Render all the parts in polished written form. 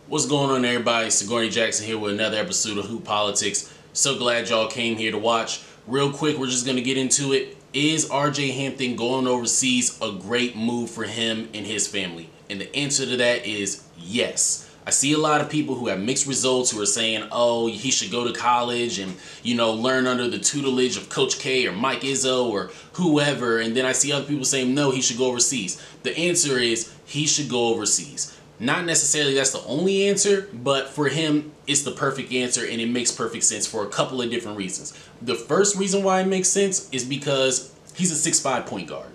What's going on, everybody? Sigourney Jackson here with another episode of Hoop Politics. So glad y'all came here to watch. Real quick, we're just going to get into it. Is RJ Hampton going overseas a great move for him and his family? And the answer to that is yes. I see a lot of people who have mixed results who are saying, oh, he should go to college and, learn under the tutelage of Coach K or Mike Izzo or whoever. And then I see other people saying, no, he should go overseas. The answer is he should go overseas. Not necessarily that's the only answer, but for him, it's the perfect answer, and it makes perfect sense for a couple of different reasons. The first reason why it makes sense is because he's a 6'5" point guard.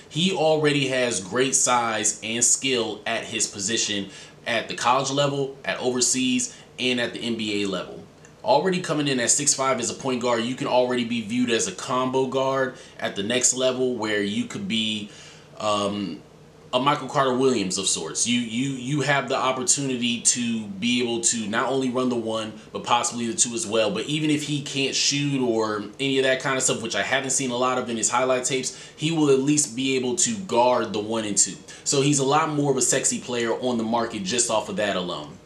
He already has great size and skill at his position at the college level, at overseas, and at the NBA level. Already coming in at 6'5" as a point guard, you can already be viewed as a combo guard at the next level where you could be a Michael Carter Williams of sorts. You have the opportunity to be able to not only run the one, but possibly the two as well. But even if he can't shoot or any of that kind of stuff, which I haven't seen a lot of in his highlight tapes, he will at least be able to guard the 1 and 2. So he's a lot more of a sexy player on the market just off of that alone.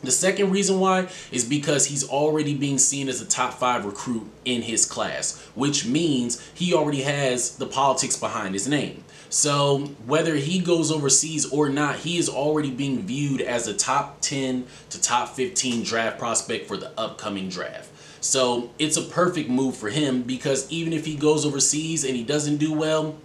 The second reason why is because he's already being seen as a top 5 recruit in his class, which means he already has the politics behind his name. So whether he goes overseas or not, he is already being viewed as a top 10 to top 15 draft prospect for the upcoming draft. So it's a perfect move for him because even if he goes overseas and he doesn't do well,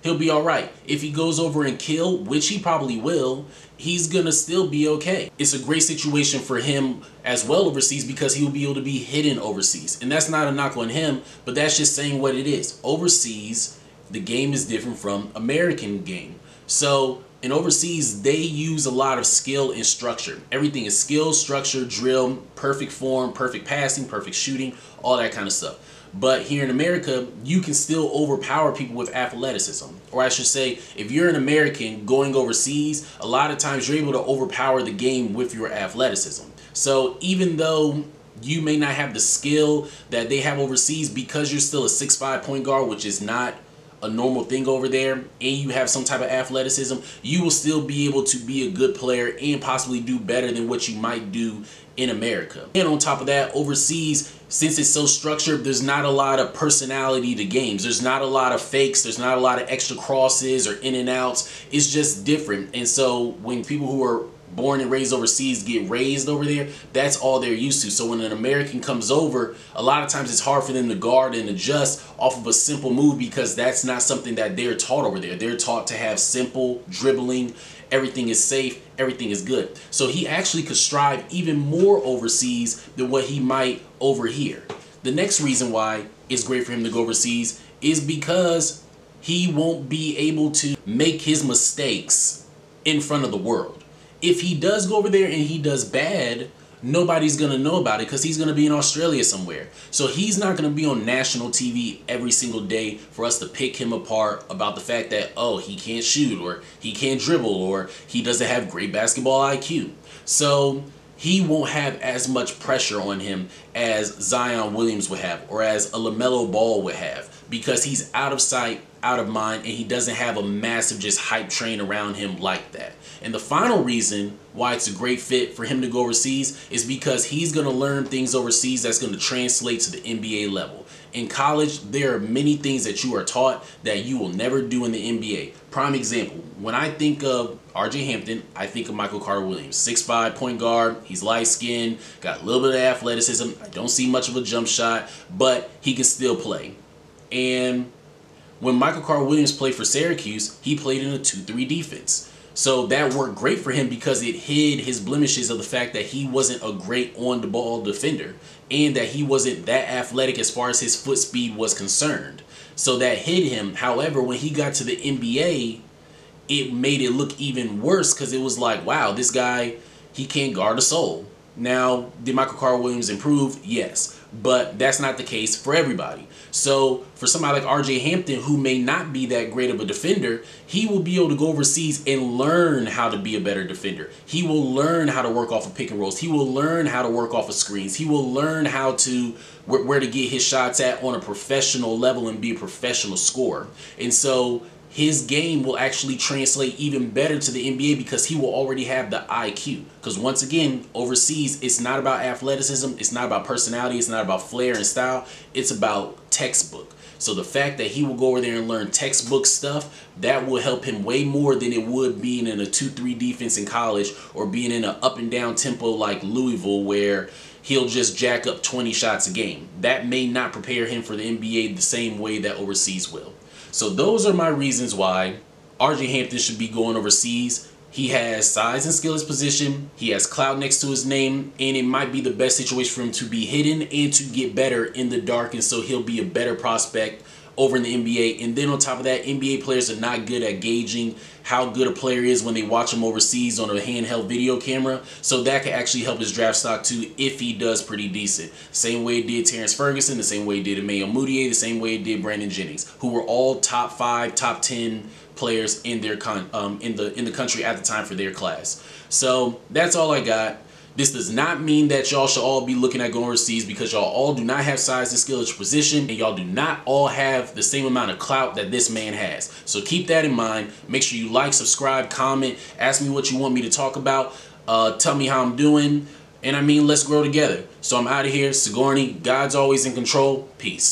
he'll be all right. If he goes over and kill, which he probably will, he's going to still be okay. It's a great situation for him as well overseas because he'll be able to be hidden overseas. And that's not a knock on him, but that's just saying what it is. Overseas, the game is different from American game. So in overseas, they use a lot of skill and structure. Everything is skill, structure, drill, perfect form, perfect passing, perfect shooting, all that kind of stuff. But here in America, you can still overpower people with athleticism. Or I should say, if you're an American going overseas, a lot of times you're able to overpower the game with your athleticism. So even though you may not have the skill that they have overseas because you're still a 6'5" point guard, which is not a normal thing over there, and you have some type of athleticism, you will still be able to be a good player and possibly do better than what you might do in America. And on top of that, overseas, since it's so structured, there's not a lot of personality to games. There's not a lot of fakes. There's not a lot of extra crosses or in and outs. It's just different. And so when people who are born and raised overseas get raised over there, that's all they're used to. So when an American comes over, a lot of times it's hard for them to guard and adjust off of a simple move because that's not something that they're taught over there. They're taught to have simple dribbling. Everything is safe. Everything is good. So he actually could strive even more overseas than what he might over here. The next reason why it's great for him to go overseas is because he won't be able to make his mistakes in front of the world. If he does go over there and he does bad, nobody's going to know about it because he's going to be in Australia somewhere. So he's not going to be on national TV every single day for us to pick him apart about the fact that, oh, he can't shoot or he can't dribble or he doesn't have great basketball IQ. So he won't have as much pressure on him as Zion Williams would have or as a LaMelo Ball would have because he's out of sight, out of mind, and he doesn't have a massive just hype train around him like that. And the final reason why it's a great fit for him to go overseas is because he's going to learn things overseas that's going to translate to the NBA level. In college, there are many things that you are taught that you will never do in the NBA. Prime example, when I think of RJ Hampton, I think of Michael Carter Williams. 6'5" point guard, he's light-skinned, got a little bit of athleticism. I don't see much of a jump shot, but he can still play. And when Michael Carter Williams played for Syracuse, he played in a 2-3 defense. So that worked great for him because it hid his blemishes of the fact that he wasn't a great on-the-ball defender and that he wasn't that athletic as far as his foot speed was concerned. So that hid him. However, when he got to the NBA, it made it look even worse because it was like, wow, this guy, he can't guard a soul. Now, did Michael Carter Williams improve? Yes. But that's not the case for everybody. So for somebody like RJ Hampton, who may not be that great of a defender, he will be able to go overseas and learn how to be a better defender. He will learn how to work off of pick and rolls. He will learn how to work off of screens. He will learn how to where to get his shots at on a professional level and be a professional scorer. And so his game will actually translate even better to the NBA because he will already have the IQ. Because once again, overseas, it's not about athleticism, it's not about personality, it's not about flair and style, it's about textbook. So the fact that he will go over there and learn textbook stuff, that will help him way more than it would being in a 2-3 defense in college or being in an up and down tempo like Louisville where he'll just jack up 20 shots a game. That may not prepare him for the NBA the same way that overseas will. So those are my reasons why RJ Hampton should be going overseas. He has size and skill at his position. He has clout next to his name, and it might be the best situation for him to be hidden and to get better in the dark, and so he'll be a better prospect over in the NBA. And then on top of that, NBA players are not good at gauging how good a player is when they watch him overseas on a handheld video camera. So that could actually help his draft stock too if he does pretty decent. Same way it did Terrence Ferguson, the same way it did Emmanuel Mudiay, the same way it did Brandon Jennings, who were all top 5, top 10 players in their in the country at the time for their class. So that's all I got. This does not mean that y'all should all be looking at going overseas because y'all all do not have size and skill at your position, and y'all do not all have the same amount of clout that this man has. So keep that in mind. Make sure you like, subscribe, comment, ask me what you want me to talk about, tell me how I'm doing, and I mean, let's grow together. So I'm out of here. Sigourney, God's always in control. Peace.